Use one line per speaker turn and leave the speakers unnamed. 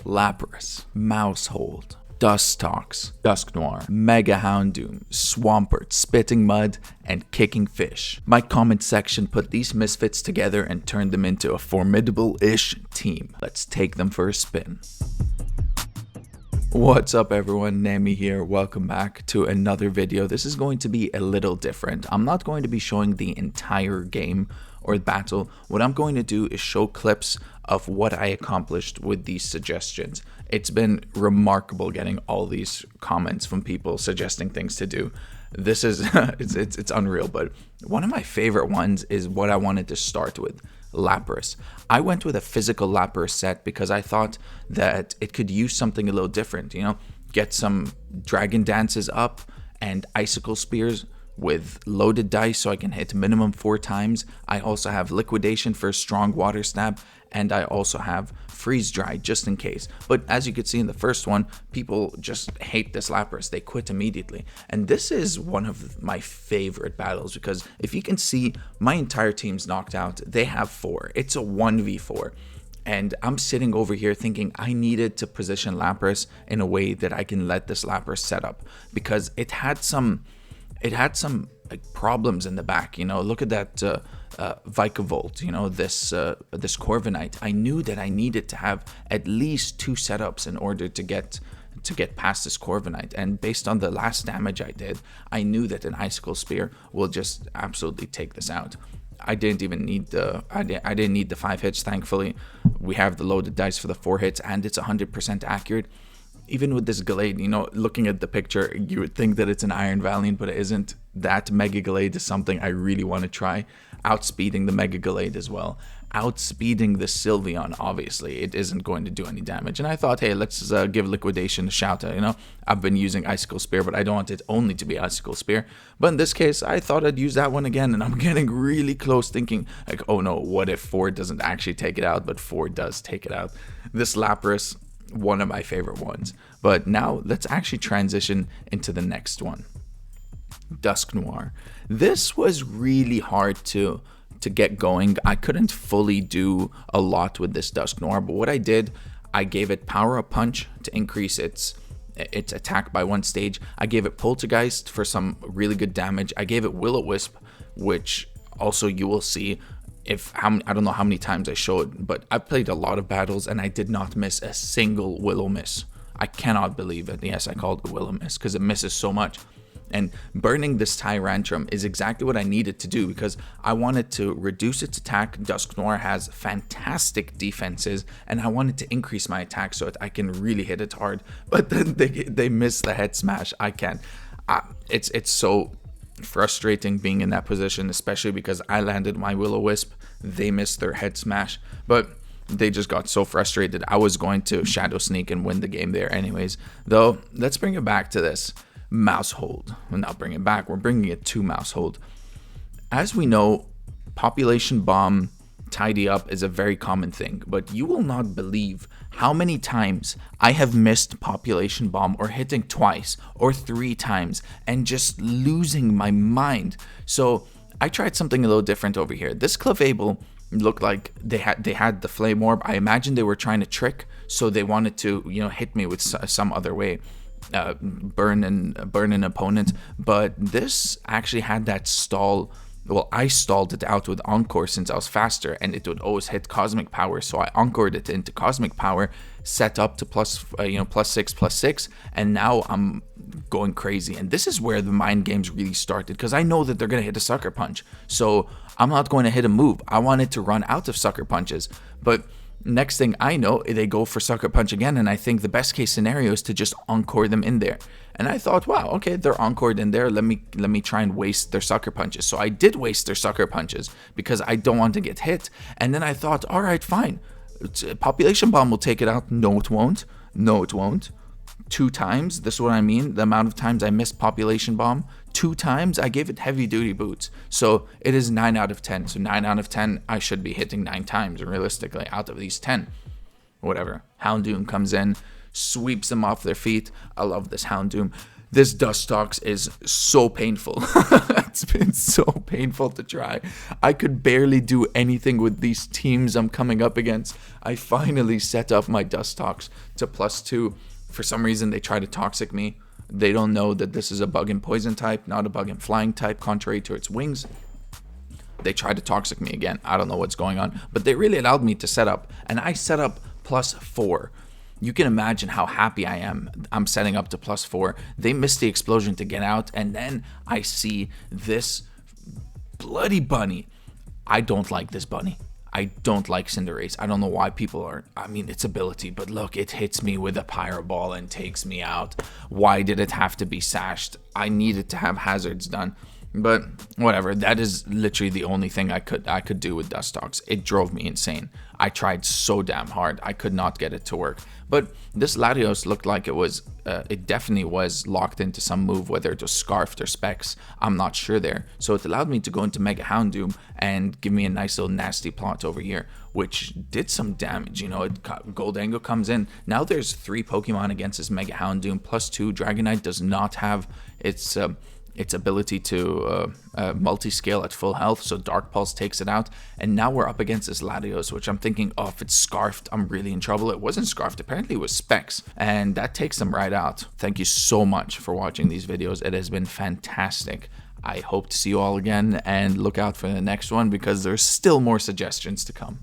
Lapras, Mousehold, Dustox, Dusknoir, Mega Houndoom, Swampert, Spitting Mud, and Kicking Fish. My comment section put these misfits together and turned them into a formidable-ish team. Let's take them for a spin. What's up everyone, Nami here. Welcome back to another video. This is going to be a little different. I'm not going to be showing the entire game or battle. What I'm going to do is show clips of what I accomplished with these suggestions. It's been remarkable getting all these comments from people suggesting things to do. This is it's unreal, but one of my favorite ones is what I wanted to start with. Lapras. I went with a physical Lapras set because I thought that it could use something a little different, you know, get some Dragon Dances up and Icicle Spears with loaded dice so I can hit minimum 4 times. I also have Liquidation for a strong Water Stab, and I also have Freeze Dry just in case. But as you could see in the first one, people just hate this Lapras. They quit immediately. And this is one of my favorite battles because if you can see, my entire team's knocked out. They have 4. It's a 1v4. And I'm sitting over here thinking I needed to position Lapras in a way that I can let this Lapras set up because it had some like problems in the back, you know. Look at that Vikavolt, you know, this Corviknight. I knew that I needed to have at least 2 setups in order to get past this Corviknight, and based on the last damage I did, I knew that an Icicle Spear will just absolutely take this out. I didn't even need the I didn't need the 5 hits. Thankfully, we have the loaded dice for the 4 hits, and it's 100% accurate. Even with this Gallade, you know, looking at the picture, you would think that it's an Iron Valiant, but it isn't. That Mega Gallade is something I really want to try. Outspeeding the Mega Gallade as well. Outspeeding the Sylveon, obviously, it isn't going to do any damage. And I thought, hey, let's give Liquidation a shout out, you know. I've been using Icicle Spear, but I don't want it only to be Icicle Spear. But in this case, I thought I'd use that one again, and I'm getting really close thinking, like, oh no, what if 4 doesn't actually take it out, but 4 does take it out. This Lapras, one of my favorite ones. But now let's actually transition into the next one. Dusknoir. This was really hard to get going. I couldn't fully do a lot with this Dusknoir, but what I did, I gave it Power Up Punch to increase its attack by 1 stage. I gave it Poltergeist for some really good damage. I gave it Will-O-Wisp, which also you will see I don't know how many times I showed, but I played a lot of battles and I did not miss a single Will-O-Miss. I cannot believe it. Yes, I called it Will-O-Miss because it misses so much. And burning this Tyrantrum is exactly what I needed to do because I wanted to reduce its attack. Dusknoir has fantastic defenses, and I wanted to increase my attack so that I can really hit it hard. But then they miss the head smash. I can't. It's so frustrating being in that position, especially because I landed my Will-O-Wisp, they missed their head smash, but they just got so frustrated. I was going to Shadow Sneak and win the game there anyways. Though, let's bring it back to this Mousehold. We're not bringing it back, we're bringing it to Mousehold. As we know, Population Bomb, Tidy Up is a very common thing, but you will not believe how many times I have missed Population Bomb or hitting twice or 3 times and just losing my mind. So I tried something a little different over here. This Clavable looked like they had the Flame Orb. I imagine they were trying to trick, so they wanted to, you know, hit me with some other way, burn an opponent. But this actually had that stall. Well, I stalled it out with Encore since I was faster, and it would always hit Cosmic Power, so I Encored it into Cosmic Power, set up to +6/+6, and now I'm going crazy. And this is where the mind games really started, because I know that they're going to hit a Sucker Punch, so I'm not going to hit a move. I wanted to run out of Sucker Punches, but next thing I know, they go for Sucker Punch again, and I think the best case scenario is to just Encore them in there. And I thought, wow, okay, they're Encored in there. Let me try and waste their Sucker Punches. So I did waste their Sucker Punches because I don't want to get hit. And then I thought, all right, fine. Population Bomb will take it out. No, it won't. No, it won't. 2 times. This is what I mean. The amount of times I missed Population Bomb. 2 times. I gave it Heavy Duty Boots. So it is 9 out of 10. So 9 out of 10, I should be hitting 9 times realistically out of these 10. Whatever. Houndoom comes in, sweeps them off their feet. I love this Houndoom. This Dustox is so painful It's been so painful to try. I could barely do anything with these teams I'm coming up against. I finally set up my Dustox to +2. For some reason, they try to toxic me. They don't know that this is a bug and poison type, not a bug and flying type, contrary to its wings. They tried to toxic me again. I don't know what's going on, but they really allowed me to set up, and I set up +4. You can imagine how happy I am. I'm setting up to +4. They missed the explosion to get out, and then I see this bloody bunny. I don't like this bunny. I don't like Cinderace. I don't know why people are, I mean, its ability, but look, it hits me with a Pyro Ball and takes me out. Why did it have to be sashed? I needed to have hazards done. But whatever, that is literally the only thing I could do with Dustox. It drove me insane. I tried so damn hard. I could not get it to work. But this Latios looked like it definitely was locked into some move, whether it was Scarfed or Specs. I'm not sure there. So it allowed me to go into Mega Houndoom and give me a nice little nasty plot over here, which did some damage. You know, Goldango comes in. Now there's 3 Pokemon against this Mega Houndoom. +2, Dragonite does not have its ability to multi-scale at full health, so Dark Pulse takes it out, and now we're up against this Latios, which I'm thinking, oh, if it's Scarfed, I'm really in trouble. It wasn't Scarfed, apparently it was Specs, and that takes them right out. Thank you so much for watching these videos. It has been fantastic. I hope to see you all again, and look out for the next one, because there's still more suggestions to come.